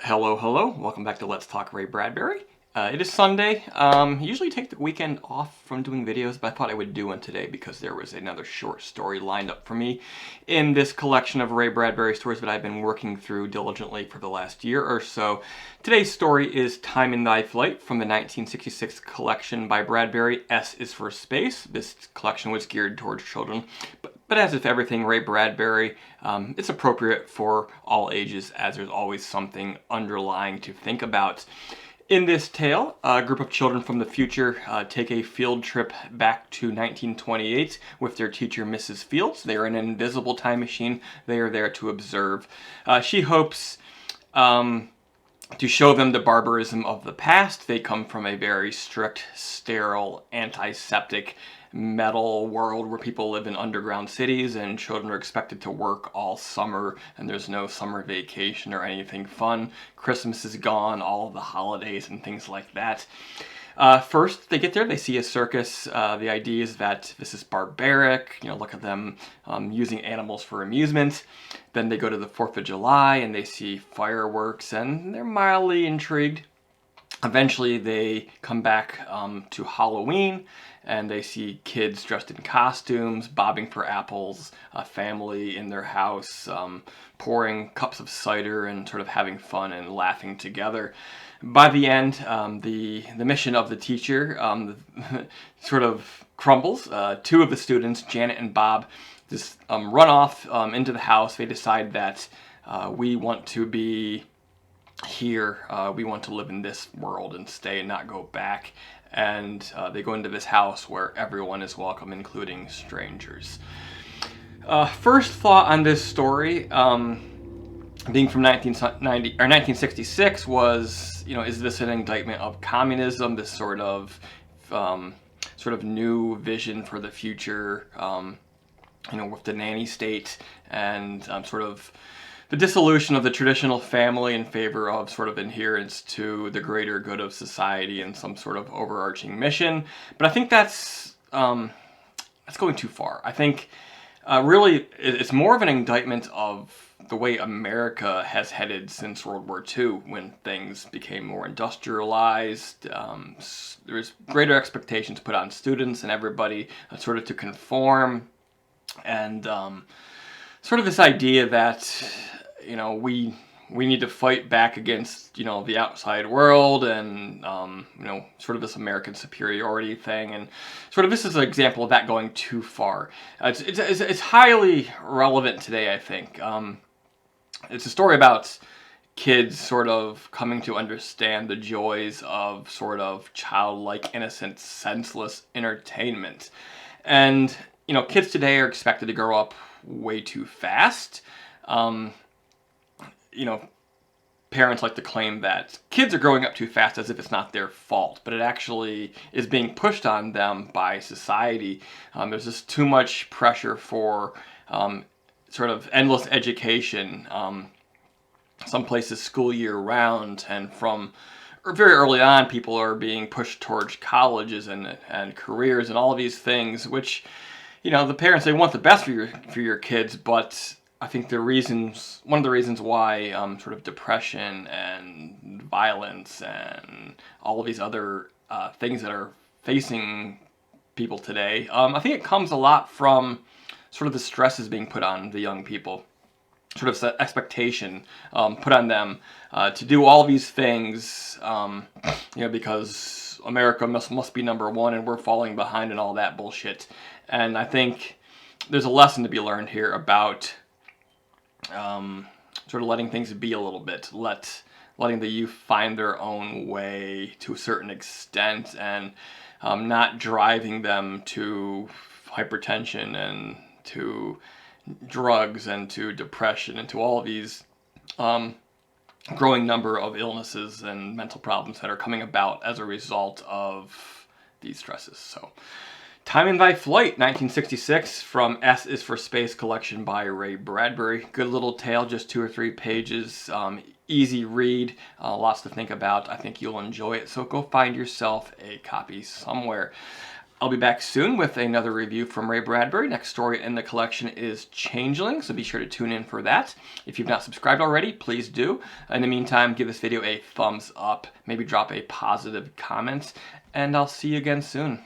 Hello, hello. Welcome back to Let's Talk Ray Bradbury. It is Sunday. Usually take the weekend off from doing videos, but I thought I would do one today because there was another short story lined up for me in this collection of Ray Bradbury stories that I've been working through diligently for the last year or so. Today's story is Time in Thy Flight from the 1966 collection by Bradbury, S is for Space. This collection was geared towards children, but as with everything Ray Bradbury, it's appropriate for all ages as there's always something underlying to think about. In this tale, a group of children from the future take a field trip back to 1928 with their teacher, Mrs. Fields. They are in an invisible time machine. They are there to observe. She hopes to show them the barbarism of the past. They come from a very strict, sterile, antiseptic, metal world where people live in underground cities and children are expected to work all summer and there's no summer vacation or anything fun. Christmas is gone, all of the holidays and things like that. First, they get there, they see a circus. The idea is that this is barbaric, look at them using animals for amusement. Then they go to the 4th of July and they see fireworks and they're mildly intrigued. Eventually they come back to Halloween and they see kids dressed in costumes, bobbing for apples, a family in their house, pouring cups of cider and sort of having fun and laughing together. By the end, the mission of the teacher sort of crumbles. Two of the students, Janet and Bob, just run off into the house. They decide that we want to be here, we want to live in this world and stay and not go back. And they go into this house where everyone is welcome, including strangers. First thought on this story, being from 1966, was, is this an indictment of communism? This sort of new vision for the future, with the nanny state and sort of the dissolution of the traditional family in favor of sort of adherence to the greater good of society and some sort of overarching mission. But I think that's going too far. I think really it's more of an indictment of the way America has headed since World War II, when things became more industrialized. There's greater expectations put on students and everybody sort of to conform, and sort of this idea that we need to fight back against the outside world and sort of this American superiority thing, and sort of this is an example of that going too far. It's highly relevant today, I think. It's a story about kids sort of coming to understand the joys of sort of childlike, innocent, senseless entertainment. And kids today are expected to grow up way too fast. Parents like to claim that kids are growing up too fast as if it's not their fault, but it actually is being pushed on them by society. There's just too much pressure for sort of endless education. Some places school year round, and from very early on, people are being pushed towards colleges and careers and all of these things, which, the parents, they want the best for your kids, but I think one of the reasons why sort of depression and violence and all of these other things that are facing people today, I think it comes a lot from sort of the stresses being put on the young people, sort of expectation put on them to do all these things, because America must be number one and we're falling behind and all that bullshit. And I think there's a lesson to be learned here about sort of letting things be a little bit, letting the youth find their own way to a certain extent, and not driving them to hypertension and to drugs and to depression and to all of these growing number of illnesses and mental problems that are coming about as a result of these stresses. So, Time in Thy Flight, 1966, from S is for Space collection by Ray Bradbury. Good little tale, just 2 or 3 pages. Easy read, lots to think about. I think you'll enjoy it, so go find yourself a copy somewhere. I'll be back soon with another review from Ray Bradbury. Next story in the collection is Changeling, so be sure to tune in for that. If you've not subscribed already, please do. In the meantime, give this video a thumbs up, maybe drop a positive comment, and I'll see you again soon.